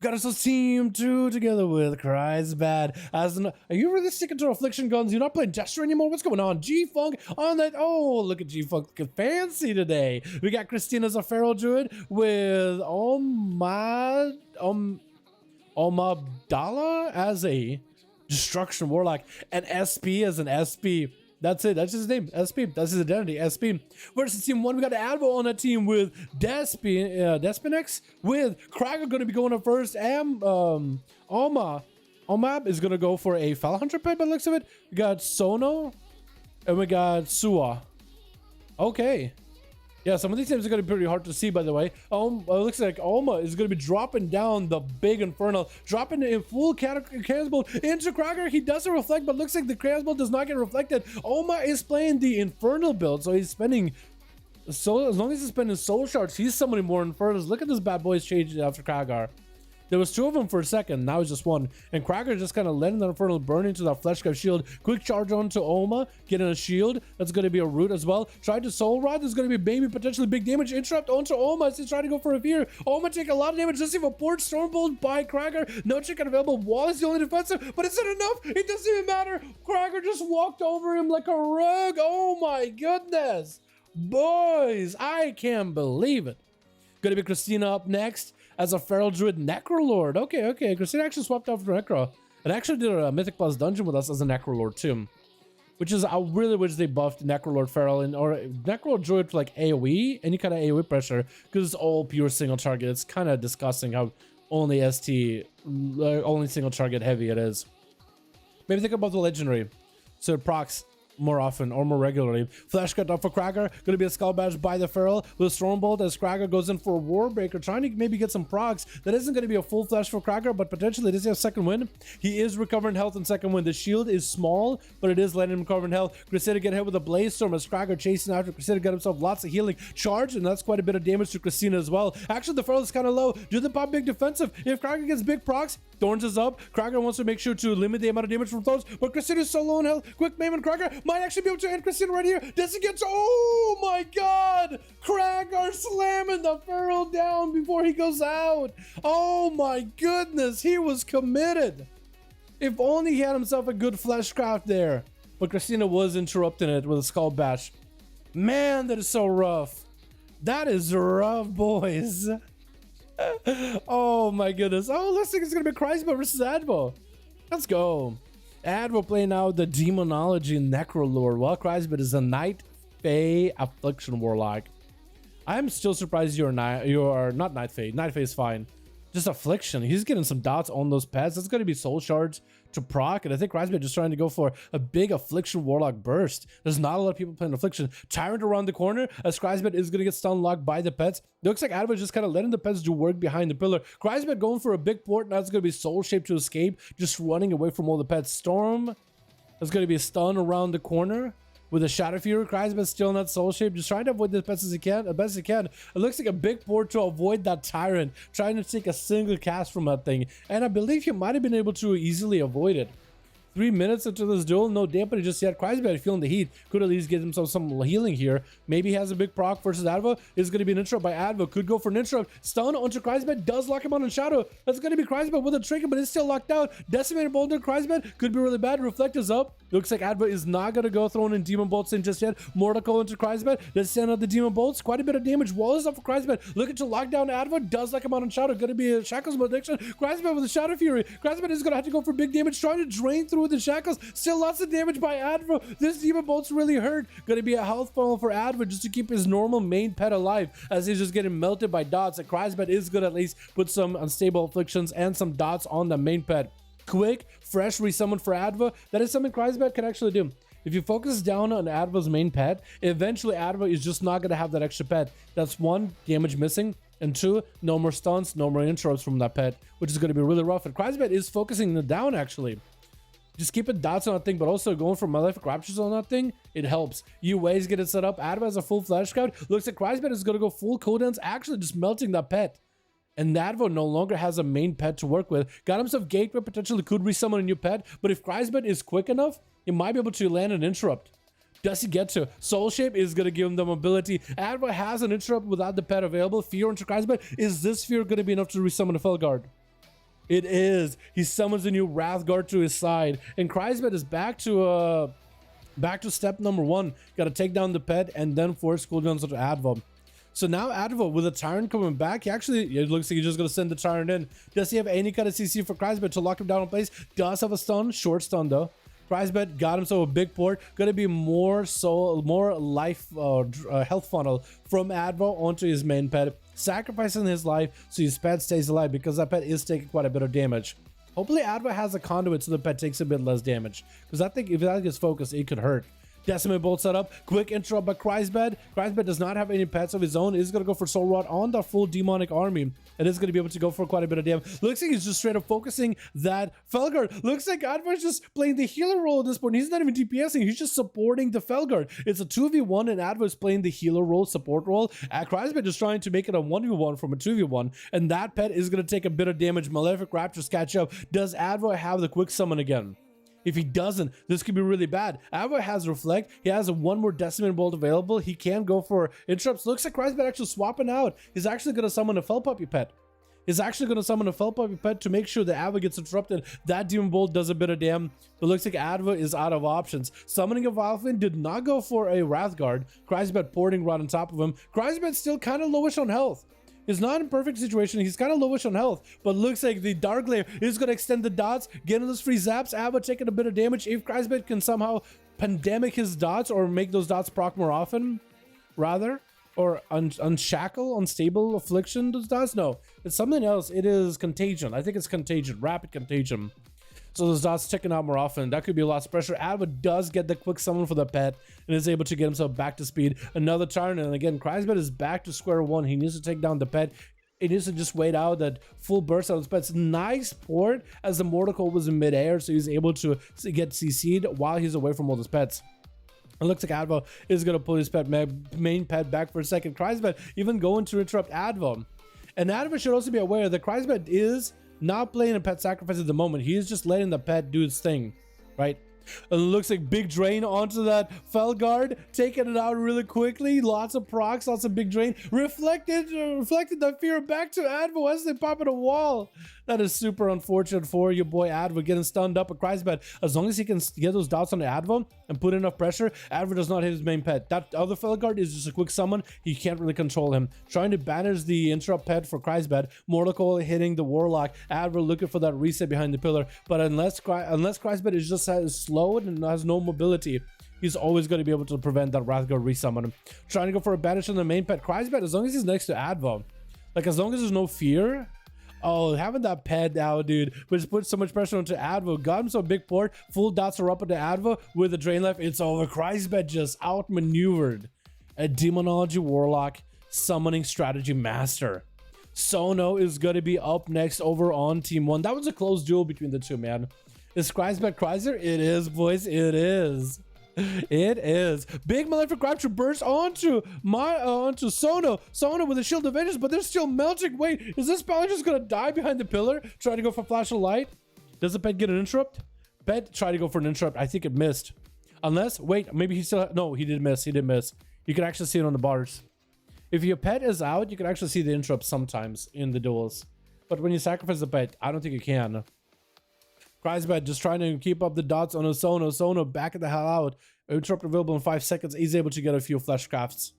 Got us a team 2 together with Cries Bad. Are you really sticking to Affliction guns? You're not playing Jester anymore? What's going on? G-Funk on that. Oh, look at G-Funk looking fancy today. We got Christina as a Feral Druid with Dala as a Destruction Warlock and SP as an SP. That's it. That's his name. SP. That's his identity. SP. Versus team 1, we got Advo on that team with Despinex with Krager going to be going up first. And Omab is going to go for a Fel Hunter pet by the looks of it. We got Sono and we got Sua. Okay. Yeah, some of these names are going to be pretty hard to see, by the way. It looks like Alma is going to be dropping down the big Infernal, dropping in full Cannonball into Krager. He doesn't reflect, but looks like the Cannonball does not get reflected. Alma is playing the Infernal build, so he's spending... So as long as he's spending Soul Shards, he's summoning more Infernals. Look at this bad boy's changing after Kragar. There was 2 of them for a second, now it's just 1. And Krager just kind of letting the Infernal burn into that Fleshcraft shield. Quick charge on to Oma, getting a shield. That's going to be a root as well. Tried to Soul Rod, there's going to be maybe potentially big damage. Interrupt onto Oma as he's trying to go for a fear. Oma take a lot of damage. Doesn't even port Stormbolt by Krager. No chicken available. Wall is the only defensive, but is it enough? It doesn't even matter. Krager just walked over him like a rug. Oh my goodness. Boys, I can't believe it. Going to be Christina up next as a Feral Druid Necrolord. Okay. Christina actually swapped out for Necro. And actually did a Mythic Plus dungeon with us as a Necrolord too. Which is, I really wish they buffed Necrolord Feral or Necrolord Druid for like AoE, any kind of AoE pressure, because it's all pure single target. It's kind of disgusting how only only single target heavy it is. Maybe think about the legendary. So it procs more often or more regularly. Flash cut up for Krager. Going to be a Skull Badge by the Feral with Stormbolt as Krager goes in for a Warbreaker, trying to maybe get some procs. That isn't going to be a full flash for Krager, but potentially does he have second wind? He is recovering health in second wind. The shield is small, but it is letting him recover in health. Crusader get hit with a Blaze Storm as Krager chasing after. Crusader got himself lots of healing charge, and that's quite a bit of damage to Christina as well. Actually, the Feral is kind of low. Do the pop big defensive. If Krager gets big procs, Thorns is up. Krager wants to make sure to limit the amount of damage from Thorns, but Christina's so low in health. Quick Maim and Krager might actually be able to end Christina right here. Does he get to... Oh my god! Krager slamming the Feral down before he goes out. Oh my goodness, he was committed. If only he had himself a good Fleshcraft there. But Christina was interrupting it with a Skull Bash. Man, that is so rough. That is rough, boys. Oh my goodness. Oh, looks like it's gonna be Kreisbo versus Advo. Let's go. Advo playing out the Demonology Necrolord, while Kreisbo is a Night Fae Affliction Warlock. I'm still surprised you are not Night Fae. Night Fae is fine. Just Affliction. He's getting some dots on those pets. That's going to be Soul Shards to proc, and I think Kreisby just trying to go for a big Affliction Warlock burst. There's not a lot of people playing Affliction. Tyrant around the corner as Kreisbet is going to get stun locked by the pets. It looks like Advo just kind of letting the pets do work behind the pillar. Kreisbet going for a big port. Now it's going to be Soul Shape to escape, just running away from all the pets. Storm. There's going to be a stun around the corner. With a Shadow Fury, Kreisbet still in that Soul Shape, just trying to avoid the best as he can. It looks like a big port to avoid that Tyrant, trying to take a single cast from that thing. And I believe he might have been able to easily avoid it. 3 minutes into this duel, no dampening just yet. Kreisbet feeling the heat. Could at least get himself some healing here. Maybe he has a big proc versus Advo. It's going to be an interrupt by Advo. Could go for an interrupt. Stun onto Kreisbet. Does lock him on in Shadow. That's going to be Kreisbet with a trinket, but it's still locked out. Decimated Boulder. Kreisbet could be really bad. Reflect is up. Looks like Advo is not going to go throwing in Demon Bolts in just yet. Mortal into Kreisbet. Let's send out the Demon Bolts. Quite a bit of damage. Wall is up for Kreisbet. Looking to lock down Advo. Does lock him on in Shadow. Going to be a Shackles Malediction. Kreisbet with a Shadow Fury. Kreisbet is going to have to go for big damage. Trying to drain through the Shackles. Still lots of damage by Advo. This Demon Bolt's really hurt. Going to be a health funnel for Advo just to keep his normal main pet alive as he's just getting melted by dots. And Kreisbet is good at least put some unstable afflictions and some dots on the main pet. Quick, fresh resummon for Advo. That is something Kreisbet can actually do. If you focus down on Advo's main pet, eventually Advo is just not going to have that extra pet. That's 1, damage missing, and 2, no more stuns, no more interrupts from that pet, which is going to be really rough. And Kreisbet is focusing it down actually. Just keeping dots on that thing, but also going for Malefic Raptures on that thing, it helps. You ways get it set up. Advo has a full flash scout. Looks like Kreisbet is going to go full codens, actually just melting that pet. And Advo no longer has a main pet to work with. Got himself Gateway, potentially could resummon a new pet, but if Kreisbet is quick enough, he might be able to land an interrupt. Does he get to? Soul Shape is going to give him the mobility. Advo has an interrupt without the pet available. Fear into Kreisbet. Is this fear going to be enough to resummon a Felguard? It is. He summons a new Wrathguard to his side, and Kreisbet is back to step number 1. Got to take down the pet and then force cooldowns onto Advo. So now Advo with a Tyrant coming back, it looks like he's just going to send the Tyrant in. Does he have any kind of CC for Kreisbet to lock him down in place? Does have a stun, short stun though. Kreisbet got himself a big port. Going to be more life health funnel from Advo onto his main pet, sacrificing his life so his pet stays alive because that pet is taking quite a bit of damage. Hopefully Advo has a conduit so the pet takes a bit less damage, because I think if that gets focused, it could hurt. Decimate Bolt set up. Quick interrupt by Kreisbet. Kreisbet does not have any pets of his own. He's going to go for Soul Rod on the full demonic army. It is going to be able to go for quite a bit of damage. Looks like he's just straight up focusing that Felguard. Looks like Advo is just playing the healer role at this point. He's not even DPSing. He's just supporting the Felguard. It's a 2v1 and Advo is playing the healer role, support role. Kreisbet is trying to make it a 1v1 from a 2v1. And that pet is going to take a bit of damage. Malefic Raptors catch up. Does Advo have the quick summon again? If he doesn't, this could be really bad. Advo has Reflect. He has one more Decimate Bolt available. He can go for interrupts. Looks like Kreisbet actually swapping out. He's actually going to summon a Fell Puppy pet. He's actually going to summon a Fell Puppy pet to make sure that Advo gets interrupted. That Demon Bolt does a bit of damage. But looks like Advo is out of options. Summoning a Vilefin did not go for a Wrathguard. Kreisbet porting right on top of him. Kreisbet's still kind of lowish on health. He's not in perfect situation. He's kind of lowish on health, but looks like the Dark Lair is going to extend the dots, getting those free zaps. Advo taking a bit of damage. If Kreisbet can somehow pandemic his dots or make those dots proc more often, rather, or unshackle, unstable affliction those dots. No, it's something else. It is contagion. I think it's contagion, rapid contagion. So those dots ticking out more often. That could be a lot of pressure. Advo does get the quick summon for the pet and is able to get himself back to speed. Another turn, and again, Kreisbet is back to square one. He needs to take down the pet. He needs to just wait out that full burst out of his pets. Nice port as the Mortal Coil was in midair, so he's able to get CC'd while he's away from all his pets. It looks like Advo is going to pull his main pet back for a second. Kreisbet even going to interrupt Advo. And Advo should also be aware that Kreisbet is not playing a pet sacrifice at the moment. He is just letting the pet do its thing, right? And it looks like big drain onto that Felguard, taking it out really quickly. Lots of procs, lots of big drain. Reflected that fear back to Advo as they pop at a wall. That is super unfortunate for your boy Advo getting stunned up at Kreisbet. As long as he can get those dots on the Advo and put enough pressure, Advo does not hit his main pet. That other Felguard is just a quick summon. He can't really control him. Trying to banish the interrupt pet for Kreisbet. Mortal Coil hitting the Warlock. Advo looking for that reset behind the pillar. But unless Kreisbet is just slowed and has no mobility, he's always going to be able to prevent that Wrathguard resummon. Trying to go for a banish on the main pet. Kreisbet, as long as he's next to Advo, like as long as there's no fear. Oh, having that pet out, dude, which puts so much pressure onto Advo. Got him some big port. Full dots are up into Advo with the drain left. It's over. Kreisbet just outmaneuvered a Demonology Warlock summoning strategy master. Sono is going to be up next over on Team 1. That was a close duel between the two, man. Is Kreisbet Kreiser? It is, boys. It is. It is. Big Malefic Rapture burst onto Sono. Sono with a Shield of Vengeance, but they're still melting. Wait, is this Pally just gonna die behind the pillar? Trying to go for Flash of Light. Does the pet get an interrupt? Pet tried to go for an interrupt. I think it missed. Unless, wait, maybe he still, no, he did miss. He did miss. You can actually see it on the bars. If your pet is out, you can actually see the interrupt sometimes in the duels. But when you sacrifice the pet, I don't think you can. Kreisbet just trying to keep up the dots on a Sono. Sono back the hell out. Interrupt available in 5 seconds. He's able to get a few flesh crafts.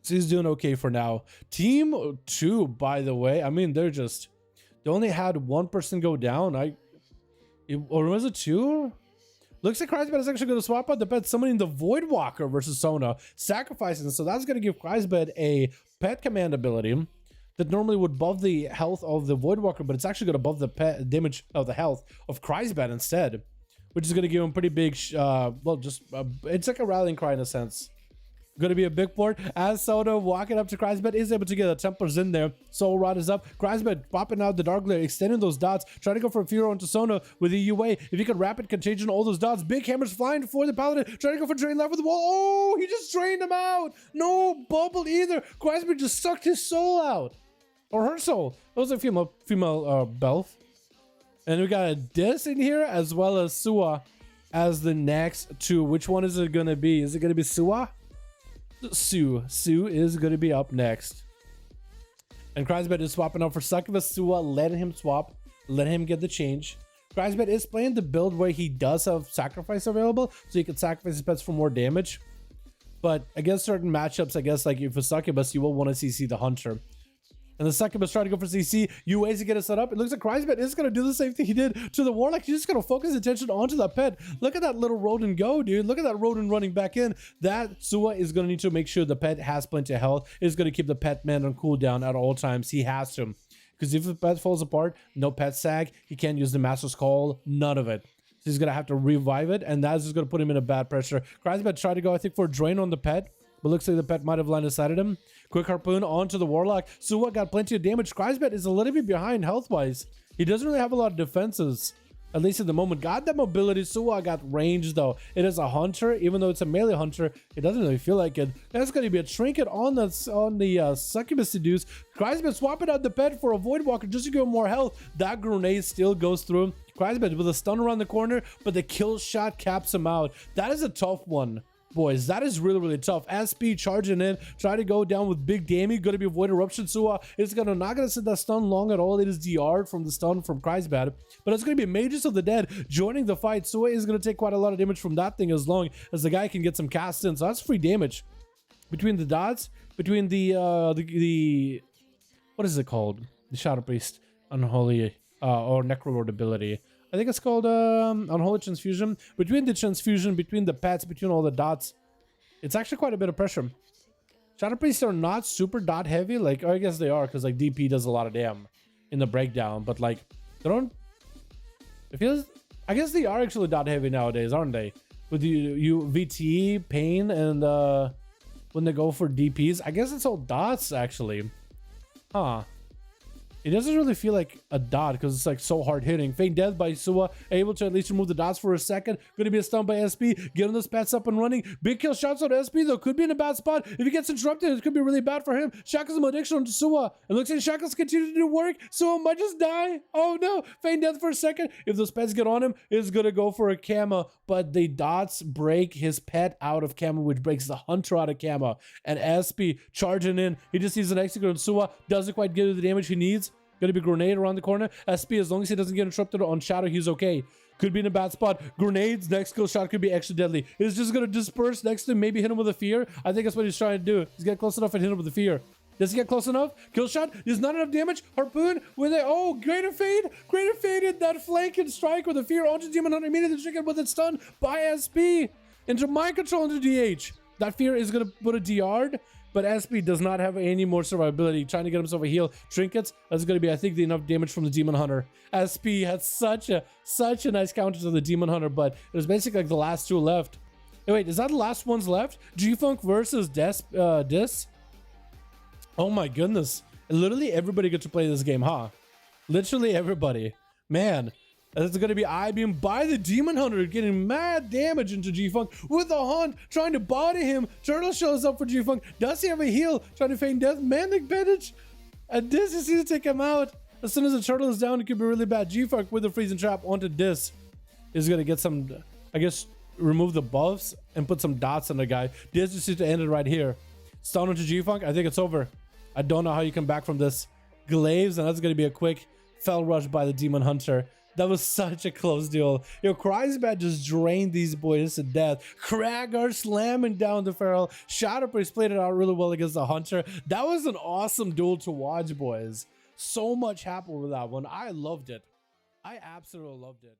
So he's doing okay for now. Team 2, by the way. I mean, they only had one person go down. Or was it 2? Looks like Kreisbet is actually going to swap out the pet, summoning the Voidwalker versus Sono. Sacrificing. So that's going to give Kreisbet a pet command ability that normally would buff the health of the Voidwalker, but it's actually going to buff the pet damage of the health of Kreisbet instead, which is going to give him pretty big, it's like a rallying cry in a sense. Going to be a big port as Sono walking up to Kreisbet is able to get the Templars in there. Soul Rod is up. Kreisbet popping out the Dark Lair, extending those dots, trying to go for a Furo onto Sono with the UA. If you can rapid contagion all those dots, big hammers flying for the Paladin, trying to go for drain left with the wall. Oh, he just drained him out. No bubble either. Kreisbet just sucked his soul out. Or her soul. That was a female Belf. And we got a Dis in here as well as Sua as the next two. Which one is it going to be? Is it going to be Sua? Sue is going to be up next. And Kreisbet is swapping out for Succubus Sua, letting him swap, let him get the change. Kreisbet is playing the build where he does have sacrifice available, so he can sacrifice his pets for more damage. But against certain matchups, I guess, like if a Succubus, you will want to CC the Hunter. And the Succubus trying to go for CC, you ways to get it set up. It looks like Kreisbet is going to do the same thing he did to the Warlock. He's just going to focus attention onto that pet. Look at that little rodent go, dude. Look at that rodent running back in. That Sua is going to need to make sure the pet has plenty of health. Is going to keep the pet man on cooldown at all times. He has to. Because if the pet falls apart, no pet sag, he can't use the Master's Call, none of it. So he's going to have to revive it, and that's just going to put him in a bad pressure. Kreisbet tried to go, I think, for a drain on the pet. But looks like the pet might have line of sighted him. Quick harpoon onto the Warlock. Sua got plenty of damage. Kreisbet is a little bit behind health-wise. He doesn't really have a lot of defenses, at least at the moment. Got that mobility. Sua got range, though. It is a Hunter. Even though it's a melee Hunter, it doesn't really feel like it. That's going to be a trinket on the Succubus Seduce. Kreisbet swapping out the pet for a Void Walker just to give him more health. That grenade still goes through. Kreisbet with a stun around the corner, but the kill shot caps him out. That is a tough one. Boys, that is really, really tough. SP charging in, trying to go down with big damage. Going to be avoid eruption. Sua is not going to sit that stun long at all. It is DR'd from the stun from Kreisbet. But it's going to be Mages of the Dead joining the fight. Sua is going to take quite a lot of damage from that thing as long as the guy can get some casts in. So that's free damage. Between the dots, between the what is it called? The Shadow Priest Unholy or Necrolord ability. I think it's called Unholy Transfusion. Between the Transfusion, between the pets, between all the dots, it's actually quite a bit of pressure. Shadow Priests are not super dot heavy. Like, I guess they are, because like DP does a lot of damn in the breakdown. But like, they don't... It feels... I guess they are actually dot heavy nowadays, aren't they? With the VT, Pain, and when they go for DPs. I guess it's all dots, actually. Huh. It doesn't really feel like a dot because it's like so hard hitting. Feign Death by Sua, able to at least remove the dots for a second. Going to be a stun by SP, getting those pets up and running. Big kill shots on SP though, could be in a bad spot. If he gets interrupted, it could be really bad for him. Shackles malediction onto Sua. It looks like Shackles continue to do work. Sua might just die. Oh no, Feign Death for a second. If those pets get on him, it's going to go for a camo. But the dots break his pet out of camo, which breaks the Hunter out of camo. And SP charging in. He just needs an execute on Sua. Doesn't quite get the damage he needs. Gonna be grenade around the corner. SP, as long as he doesn't get interrupted on Shadow, he's okay. Could be in a bad spot. Grenades, next kill shot could be extra deadly. He's just gonna disperse next to him, maybe hit him with a fear. I think that's what he's trying to do. He's get close enough and hit him with a fear. Does he get close enough? Kill shot. There's not enough damage. Harpoon with a greater fade. Greater fade in that flank and strike with a fear onto Demon Hunter. Immediately triggered with it stun by SP. Into mind control into DH. That fear is gonna put a DR. But SP does not have any more survivability. Trying to get himself a heal. Trinkets. That's going to be, I think, the enough damage from the Demon Hunter. SP had such a nice counter to the Demon Hunter, but it was basically like the last two left. Hey, wait, is that the last ones left? G-Funk versus Dis? Oh my goodness. Literally everybody gets to play this game, huh? Literally everybody. Man. It's going to be I-beam by the Demon Hunter, getting mad damage into G-Funk with the Hunt, trying to body him. Turtle shows up for G-Funk. Does he have a heal? Trying to feign death. Manic bandage. And Dis is here to take him out. As soon as the turtle is down, it could be really bad. G-Funk with the freezing trap onto Dis is going to get some, I guess, remove the buffs and put some dots on the guy. Dis just needs to end it right here. Stun onto G-Funk. I think it's over. I don't know how you come back from this. Glaives, and that's going to be a quick fell rush by the Demon Hunter. That was such a close duel. Yo, Kreisbet just drained these boys to death. Kragar slamming down the Feral. Shadow Priest played it out really well against the Hunter. That was an awesome duel to watch, boys. So much happened with that one. I loved it. I absolutely loved it.